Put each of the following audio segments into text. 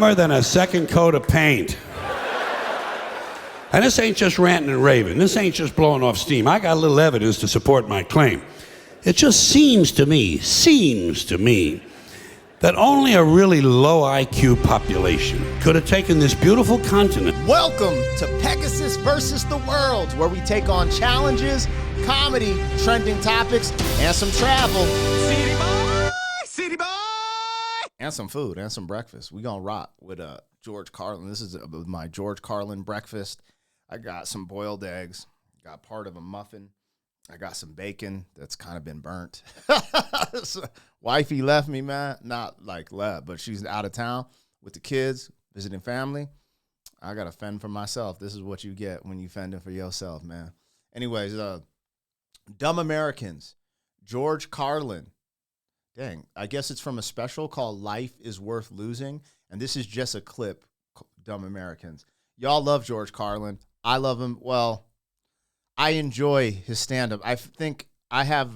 Dumber than a second coat of paint. And this ain't just ranting and raving. This ain't just blowing off steam. I got a little evidence to support my claim. It just seems to me, that only a really low IQ population could have taken this beautiful continent. Welcome to Pegasus versus the World, where we take on challenges, comedy, trending topics, and some travel. City boy! And some food, and some breakfast. We gonna rock with George Carlin. This is my George Carlin breakfast. I got some boiled eggs, got part of a muffin. I got some bacon that's kind of been burnt. So, wifey left me, man. Not like left, but she's out of town with the kids, visiting family. I got to fend for myself. This is what you get when you fending for yourself, man. Anyways, Dumb Americans, George Carlin. Dang, I guess it's from a special called Life is Worth Losing. And this is just a clip, Dumb Americans. Y'all love George Carlin. I love him. Well, I enjoy his stand-up. I think I have,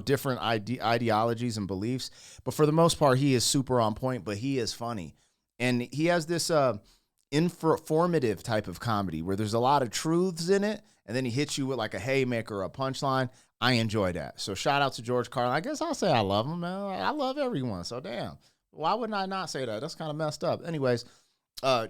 different ideologies and beliefs, but for the most part, he is super on point, but he is funny. And he has this informative type of comedy where there's a lot of truths in it, and then he hits you with like a haymaker or a punchline. I enjoy that. So shout out to George Carlin. I guess I'll say I love him, man. I love everyone, so damn. Why wouldn't I not say that? That's kind of messed up. Anyways,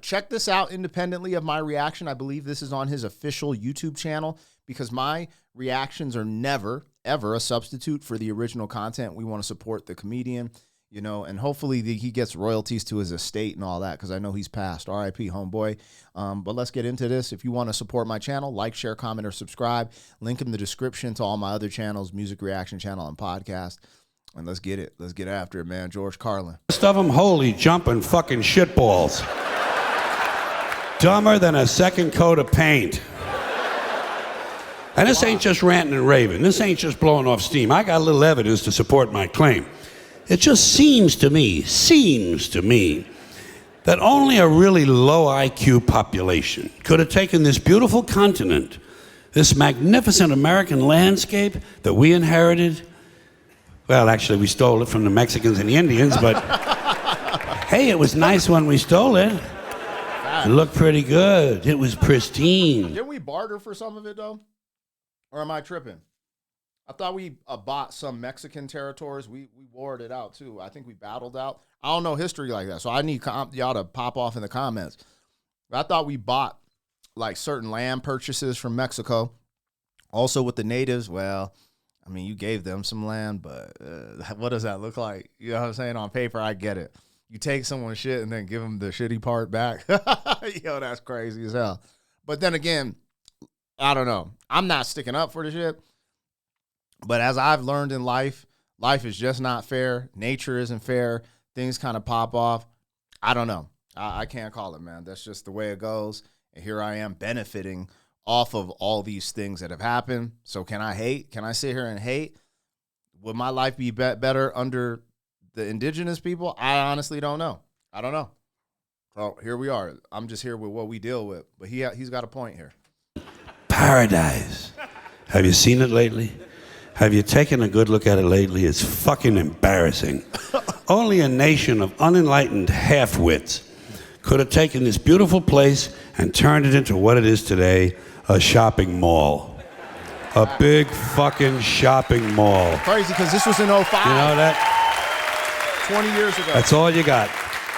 check this out independently of my reaction. I believe this is on his official YouTube channel, because my reactions are never, ever a substitute for the original content. We want to support the comedian, and hopefully he gets royalties to his estate and all that, because I know he's passed. R.I.P. homeboy. But let's get into this. If you want to support my channel, like, share, comment, or subscribe. Link in the description to all my other channels, music reaction channel and podcast. And let's get it. Let's get after it, man. George Carlin. Most of them holy jumping fucking shitballs. Dumber than a second coat of paint. And this ain't just ranting and raving. This ain't just blowing off steam. I got a little evidence to support my claim. It just seems to me, that only a really low IQ population could have taken this beautiful continent, this magnificent American landscape that we inherited. Well, actually, we stole it from the Mexicans and the Indians, but hey, it was nice when we stole it. It looked pretty good. It was pristine. Didn't we barter for some of it, though? Or am I tripping? I thought we bought some Mexican territories. We warred it out, too. I think we battled out. I don't know history like that, so I need y'all to pop off in the comments. But I thought we bought, like, certain land purchases from Mexico. Also with the natives, well, I mean, you gave them some land, but what does that look like? You know what I'm saying? On paper, I get it. You take someone's shit and then give them the shitty part back. Yo, that's crazy as hell. But then again, I don't know. I'm not sticking up for the shit. But as I've learned in life, life is just not fair. Nature isn't fair. Things kind of pop off. I don't know. I can't call it, man. That's just the way it goes. And here I am benefiting off of all these things that have happened. So can I hate? Can I sit here and hate? Would my life be better under the indigenous people? I honestly don't know. I don't know. So here we are. I'm just here with what we deal with. But he's got a point here. Paradise. Have you seen it lately? Have you taken a good look at it lately? It's fucking embarrassing. Only a nation of unenlightened half-wits could have taken this beautiful place and turned it into what it is today, a shopping mall. A big fucking shopping mall. Crazy, because this was in 05. You know that? 20 years ago. That's all you got.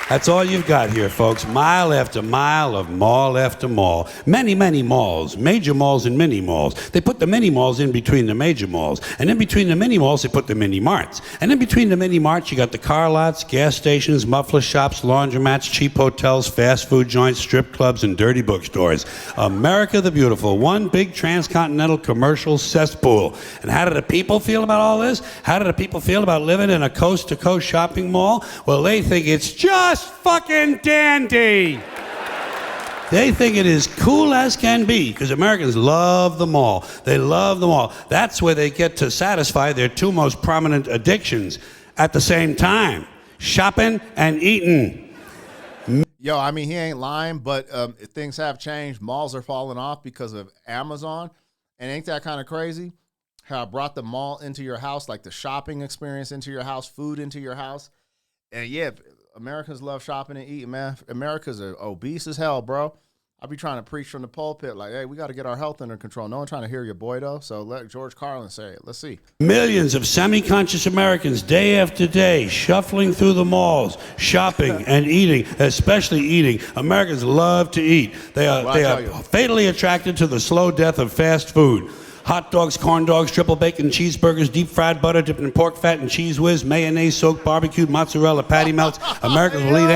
That's all you've got here, folks. Mile after mile of mall after mall. Many, many malls. Major malls and mini malls. They put the mini malls in between the major malls. And in between the mini malls, they put the mini marts. And in between the mini marts, you got the car lots, gas stations, muffler shops, laundromats, cheap hotels, fast food joints, strip clubs, and dirty bookstores. America the Beautiful. One big transcontinental commercial cesspool. And how do the people feel about all this? How do the people feel about living in a coast-to-coast shopping mall? Well, they think it's just fucking dandy. They think it is cool as can be, because Americans love the mall. They love the mall. That's where they get to satisfy their two most prominent addictions at the same time: shopping and eating. Yo, I mean, he ain't lying, but things have changed. Malls are falling off because of Amazon. And ain't that kind of crazy? How I brought the mall into your house, like the shopping experience into your house, food into your house. And yeah, Americans love shopping and eating, man. America's obese as hell, bro. I be trying to preach from the pulpit like, hey, we got to get our health under control. No one trying to hear your boy, though. So let George Carlin say it. Let's see. Millions of semi-conscious Americans, day after day, shuffling through the malls, shopping and eating, especially eating. Americans love to eat. They are fatally attracted to the slow death of fast food. Hot dogs, corn dogs, triple bacon cheeseburgers, deep fried butter dipped in pork fat and cheese whiz, mayonnaise soaked barbecued mozzarella patty melts. Americans will eat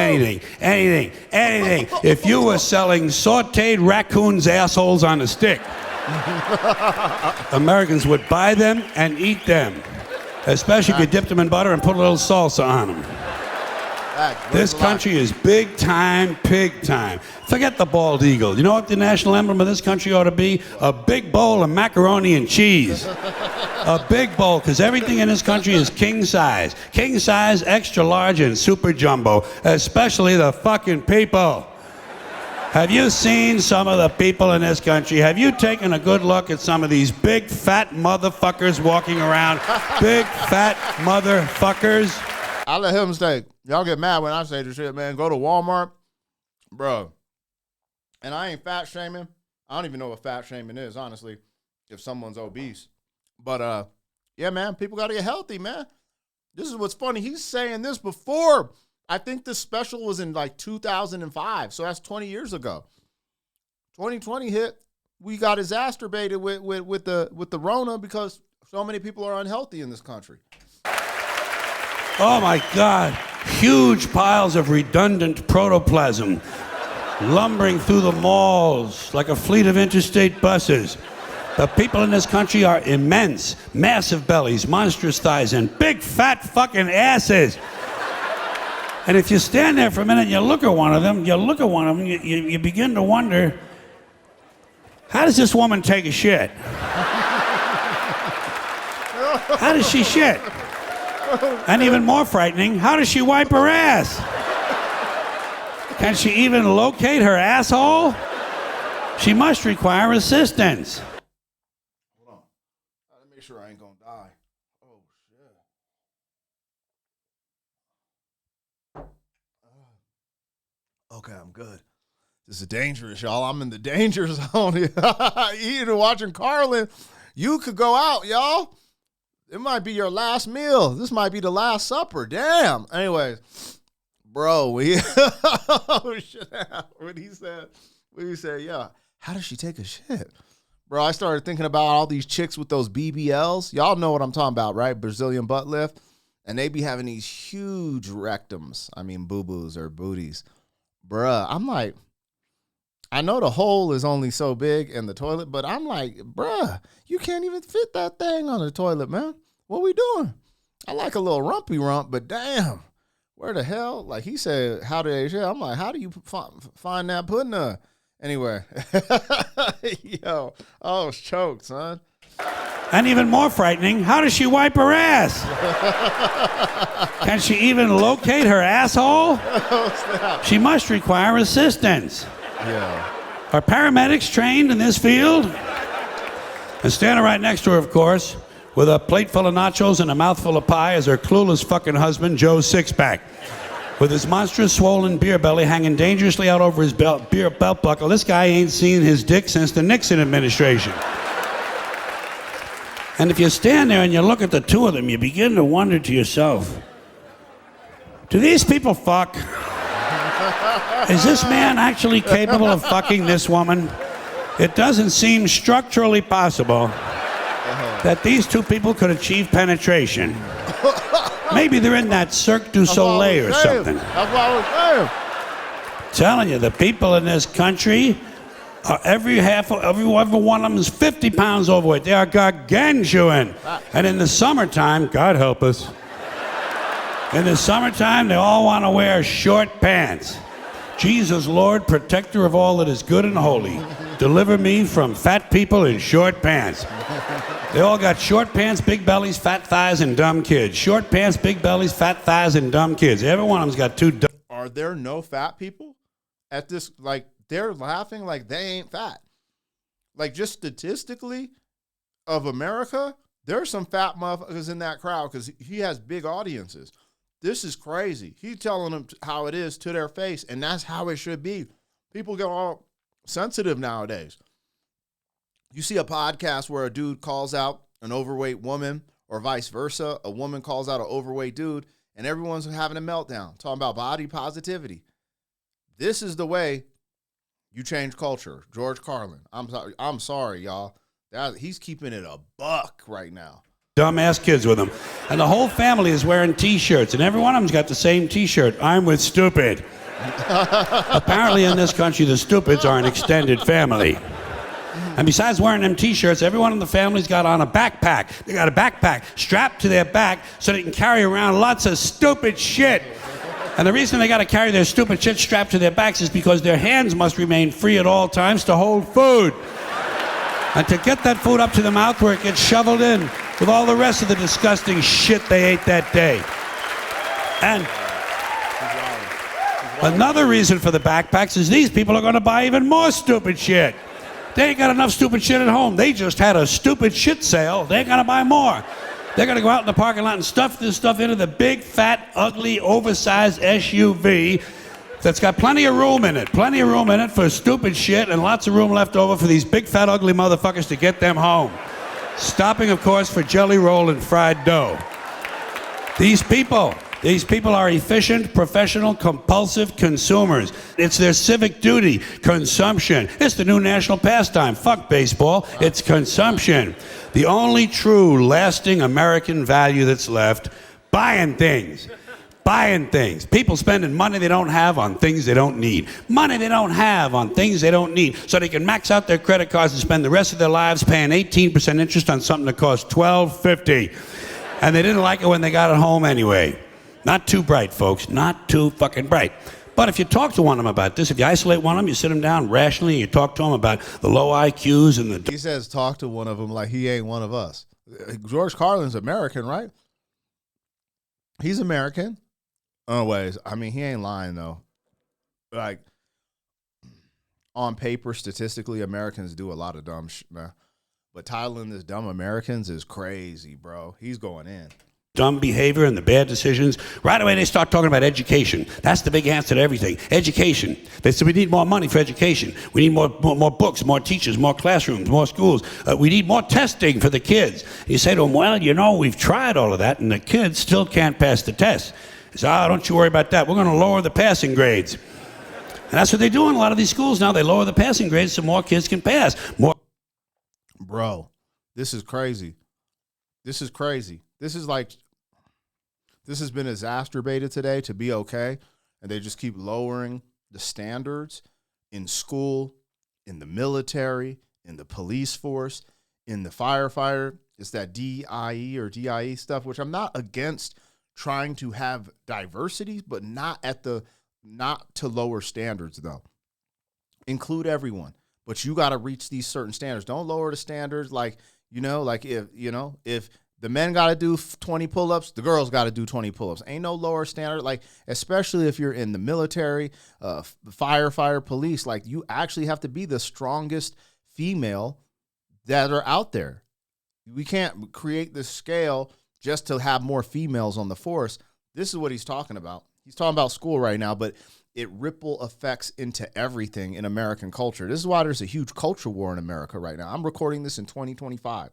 anything. If you were selling sauteed raccoons' assholes on a stick, Americans would buy them and eat them, especially if you dipped them in butter and put a little salsa on them. This country is big time, pig time. Forget the bald eagle. You know what the national emblem of this country ought to be? A big bowl of macaroni and cheese. A big bowl, because everything in this country is king size. King size, extra large, and super jumbo. Especially the fucking people. Have you seen some of the people in this country? Have you taken a good look at some of these big fat motherfuckers walking around? Big fat motherfuckers. I let him stay. Y'all get mad when I say this shit, man. Go to Walmart, bro. And I ain't fat shaming. I don't even know what fat shaming is, honestly, if someone's obese. But, yeah, man, people got to get healthy, man. This is what's funny. He's saying this before. I think this special was in, like, 2005. So that's 20 years ago. 2020 hit. We got exacerbated with the Rona because so many people are unhealthy in this country. Oh, my God. Huge piles of redundant protoplasm lumbering through the malls like a fleet of interstate buses. The people in this country are immense, massive bellies, monstrous thighs, and big fat fucking asses. And if you stand there for a minute and you look at one of them, you begin to wonder, how does this woman take a shit? How does she shit? And even more frightening, how does she wipe her ass? Can she even locate her asshole? She must require assistance. Hold on. Let me make sure I ain't gonna die. Oh, shit. Okay, I'm good. This is dangerous, y'all. I'm in the danger zone. Eating and watching Carlin. You could go out, y'all. It might be your last meal. This might be the last supper. Damn. Anyways, bro, when he said, yeah, how does she take a shit? Bro, I started thinking about all these chicks with those BBLs. Y'all know what I'm talking about, right? Brazilian butt lift. And they be having these huge rectums. I mean, boo-boos or booties. Bruh, I'm like, I know the hole is only so big in the toilet, but I'm like, bruh, you can't even fit that thing on the toilet, man. What we doing? I like a little rumpy rump, but damn, where the hell? Like he said, how do they share? I'm like, how do you find that pudding? Anyway, yo, I was choked, son. And even more frightening, how does she wipe her ass? Can she even locate her asshole? Oh, she must require assistance. Yeah. Are paramedics trained in this field? And standing right next to her, of course, with a plate full of nachos and a mouthful of pie is her clueless fucking husband, Joe Sixpack. With his monstrous swollen beer belly hanging dangerously out over his belt buckle, this guy ain't seen his dick since the Nixon administration. And if you stand there and you look at the two of them, you begin to wonder to yourself, do these people fuck? Is this man actually capable of fucking this woman? It doesn't seem structurally possible that these two people could achieve penetration. Maybe they're in that Cirque du Soleil or something. That's what I was saying. Telling you, the people in this country, every one of them is 50 pounds overweight. They are gargantuan. And in the summertime, God help us, in the summertime, they all want to wear short pants. Jesus, Lord, protector of all that is good and holy, deliver me from fat people in short pants. They all got short pants, big bellies, fat thighs, and dumb kids. Short pants, big bellies, fat thighs, and dumb kids. Every one of them's got two dumb. Are there no fat people at this? Like, they're laughing like they ain't fat. Like, just statistically of America, there's some fat motherfuckers in that crowd because he has big audiences. This is crazy. He's telling them how it is to their face, and that's how it should be. People get all sensitive nowadays. You see a podcast where a dude calls out an overweight woman or vice versa. A woman calls out an overweight dude, and everyone's having a meltdown, talking about body positivity. This is the way you change culture. George Carlin. I'm sorry, y'all. He's keeping it a buck right now. Dumbass kids with them. And the whole family is wearing T-shirts, and every one of them's got the same T-shirt. I'm with stupid. Apparently in this country, the stupids are an extended family. And besides wearing them T-shirts, everyone in the family's got on a backpack. They got a backpack strapped to their back so they can carry around lots of stupid shit. And the reason they got to carry their stupid shit strapped to their backs is because their hands must remain free at all times to hold food. And to get that food up to the mouth where it gets shoveled in with all the rest of the disgusting shit they ate that day. And another reason for the backpacks is these people are going to buy even more stupid shit. They ain't got enough stupid shit at home. They just had a stupid shit sale. They're going to buy more. They're going to go out in the parking lot and stuff this stuff into the big, fat, ugly, oversized SUV that's got plenty of room in it. Plenty of room in it for stupid shit and lots of room left over for these big, fat, ugly motherfuckers to get them home. Stopping, of course, for jelly roll and fried dough. These people are efficient, professional, compulsive consumers. It's their civic duty, consumption. It's the new national pastime. Fuck baseball, it's consumption. The only true, lasting American value that's left, buying things. Buying things. People spending money they don't have on things they don't need. Money they don't have on things they don't need. So they can max out their credit cards and spend the rest of their lives paying 18% interest on something that costs $12.50. And they didn't like it when they got it home anyway. Not too bright, folks. Not too fucking bright. But if you talk to one of them about this, if you isolate one of them, you sit them down rationally, and you talk to them about the low IQs and the... He says talk to one of them like he ain't one of us. George Carlin's American, right? He's American. Anyways, I mean, he ain't lying, though. Like, on paper, statistically, Americans do a lot of dumb shit, man. But titling this dumb Americans is crazy, bro. He's going in. Dumb behavior and the bad decisions. Right away, they start talking about education. That's the big answer to everything. Education. They say we need more money for education. We need more books, more teachers, more classrooms, more schools. We need more testing for the kids. You say to them, well, you know, we've tried all of that, and the kids still can't pass the test. They say, don't you worry about that. We're going to lower the passing grades. And that's what they do in a lot of these schools now. They lower the passing grades so more kids can pass. Bro, this is crazy. This is crazy. This is like... This has been exacerbated today to be okay, and they just keep lowering the standards in school, in the military, in the police force, in the firefighter. It's that DIE or DIE stuff, which I'm not against trying to have diversity, but not to lower standards, though. Include everyone, but you got to reach these certain standards. Don't lower the standards like if the men got to do 20 pull-ups, the girls got to do 20 pull-ups. Ain't no lower standard, like, especially if you're in the military, firefighter, police, like, you actually have to be the strongest female that are out there. We can't create this scale just to have more females on the force. This is what he's talking about. He's talking about school right now, but it ripple effects into everything in American culture. This is why there's a huge culture war in America right now. I'm recording this in 2025.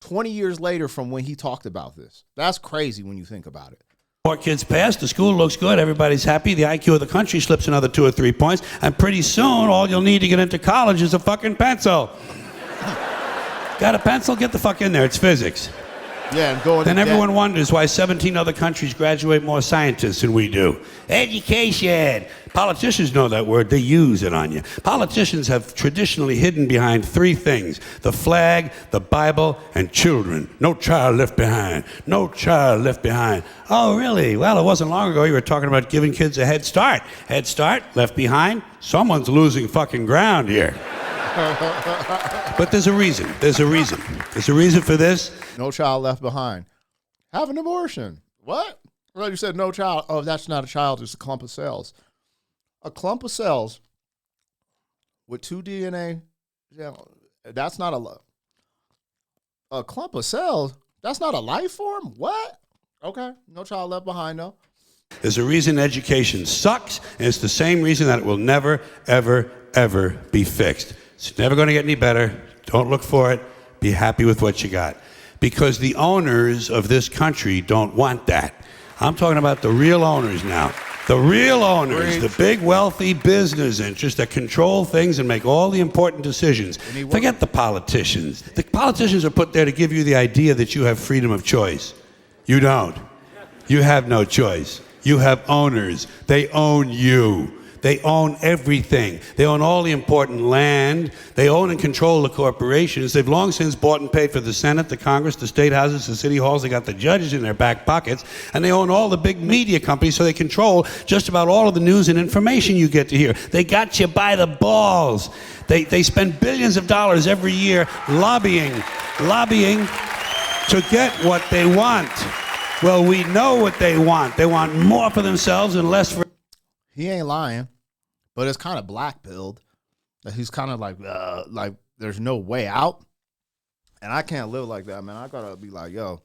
20 years later from when he talked about this. That's crazy when you think about it. More kids pass, the school looks good, everybody's happy, the IQ of the country slips another 2 or 3 points, and pretty soon all you'll need to get into college is a fucking pencil. Got a pencil? Get the fuck in there, it's physics. Yeah, and going. Then everyone wonders why 17 other countries graduate more scientists than we do. Education. Politicians know that word. They use it on you. Politicians have traditionally hidden behind 3 things: the flag, the Bible, and children. No child left behind. No child left behind. Oh, really? Well, it wasn't long ago you were talking about giving kids a head start. Head start, left behind. Someone's losing fucking ground here. But there's a reason. There's a reason. There's a reason for this. No child left behind. Have an abortion. What? Well, you said no child. Oh, that's not a child. It's a clump of cells. A clump of cells with 2 DNA. Yeah, that's not a clump of cells. That's not a life form. What? Okay. No child left behind, though. There's a reason education sucks, and it's the same reason that it will never, ever, ever be fixed. It's never going to get any better. Don't look for it. Be happy with what you got. Because the owners of this country don't want that. I'm talking about the real owners now. The real owners, the big wealthy business interests that control things and make all the important decisions. Forget the politicians. The politicians are put there to give you the idea that you have freedom of choice. You don't. You have no choice. You have owners. They own you. They own everything. They own all the important land. They own and control the corporations. They've long since bought and paid for the Senate, the Congress, the state houses, the city halls. They got the judges in their back pockets. And they own all the big media companies, so they control just about all of the news and information you get to hear. They got you by the balls. They spend billions of dollars every year lobbying to get what they want. Well, we know what they want. They want more for themselves and less for... He ain't lying. But it's kind of black-pilled. He's kind of like there's no way out. And I can't live like that, man. I got to be like, yo,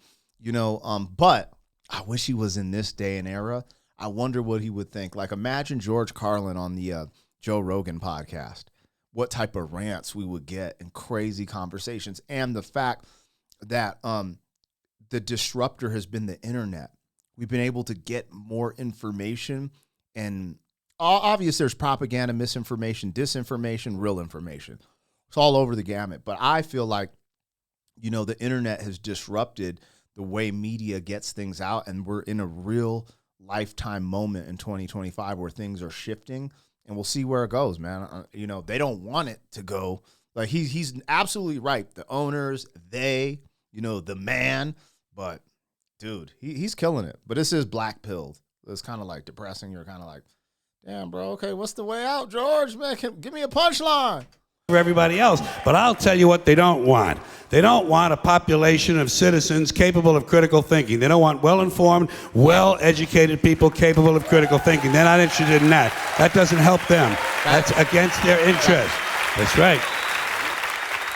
but I wish he was in this day and era. I wonder what he would think. Like, imagine George Carlin on the Joe Rogan podcast. What type of rants we would get and crazy conversations. And the fact that the disruptor has been the internet. We've been able to get more information, and obviously there's propaganda, misinformation, disinformation, real information. It's all over the gamut. But I feel like, the internet has disrupted the way media gets things out, and we're in a real lifetime moment in 2025 where things are shifting, and we'll see where it goes, man. They don't want it to go. Like, he's absolutely right. The owners, the man, but dude, he's killing it. But this is black-pilled. It's kind of like depressing. You're kind of like, damn, bro, okay, what's the way out, George? Man, give me a punchline. For everybody else. But I'll tell you what they don't want. They don't want a population of citizens capable of critical thinking. They don't want well-informed, well-educated people capable of critical thinking. They're not interested in that. That doesn't help them. That's against their interest. That's right.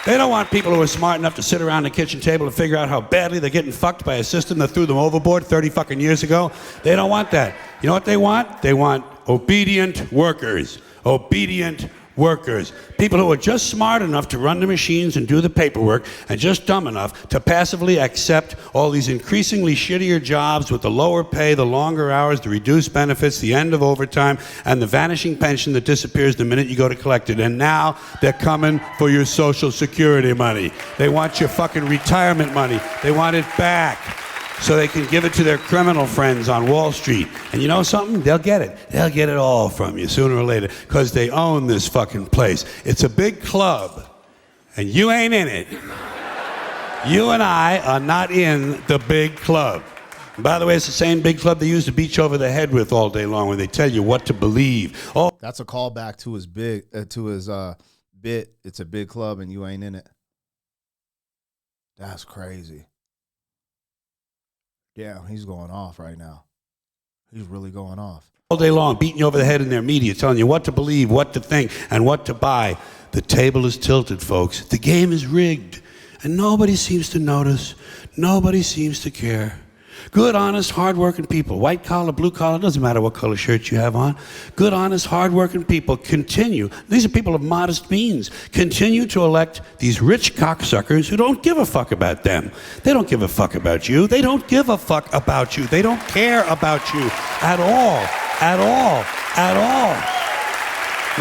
They don't want people who are smart enough to sit around the kitchen table and figure out how badly they're getting fucked by a system that threw them overboard 30 fucking years ago. They don't want that. You know what they want? They want obedient workers. Obedient workers. People who are just smart enough to run the machines and do the paperwork, and just dumb enough to passively accept all these increasingly shittier jobs with the lower pay, the longer hours, the reduced benefits, the end of overtime, and the vanishing pension that disappears the minute you go to collect it. And now they're coming for your Social Security money. They want your fucking retirement money. They want it back, so they can give it to their criminal friends on Wall Street. And you know something? They'll get it. They'll get it all from you sooner or later, because they own this fucking place. It's a big club, and you ain't in it. You and I are not in the big club. And by the way, it's the same big club they use to beat you over the head with all day long when they tell you what to believe. Oh, that's a callback to his bit. It's a big club, and you ain't in it. That's crazy. Yeah, he's going off right now. He's really going off. All day long, beating you over the head in their media, telling you what to believe, what to think, and what to buy. The table is tilted, folks. The game is rigged, and nobody seems to notice. Nobody seems to care. Good, honest, hard-working people, white collar, blue collar, doesn't matter what color shirt you have on. Good, honest, hard-working people continue. These are people of modest means. Continue to elect these rich cocksuckers who don't give a fuck about them. They don't give a fuck about you. They don't give a fuck about you. They don't care about you at all. At all. At all.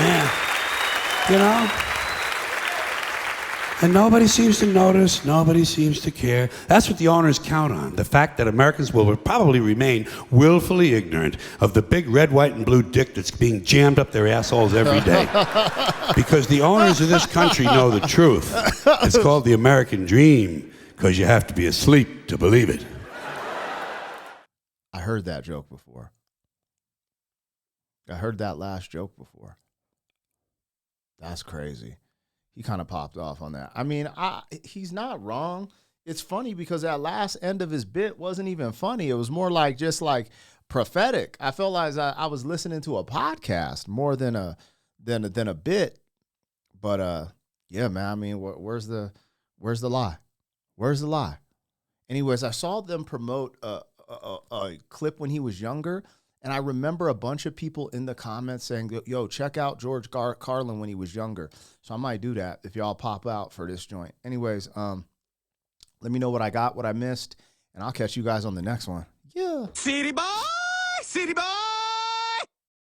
Man, And nobody seems to notice, nobody seems to care. That's what the owners count on, the fact that Americans will probably remain willfully ignorant of the big red, white, and blue dick that's being jammed up their assholes every day. Because the owners of this country know the truth. It's called the American dream, because you have to be asleep to believe it. I heard that joke before. I heard that last joke before. That's crazy. He kind of popped off on that. I mean, he's not wrong. It's funny because that last end of his bit wasn't even funny. It was more like just like prophetic. I felt like I was listening to a podcast more than a bit. But yeah, man. I mean, where's the lie? Where's the lie? Anyways, I saw them promote a clip when he was younger, And I remember a bunch of people in the comments saying, yo, check out George Carlin when he was younger. So I might do that if y'all pop out for this joint. Anyways, let me know what I got, what I missed, and I'll catch you guys on the next one. Yeah. City boy, city boy.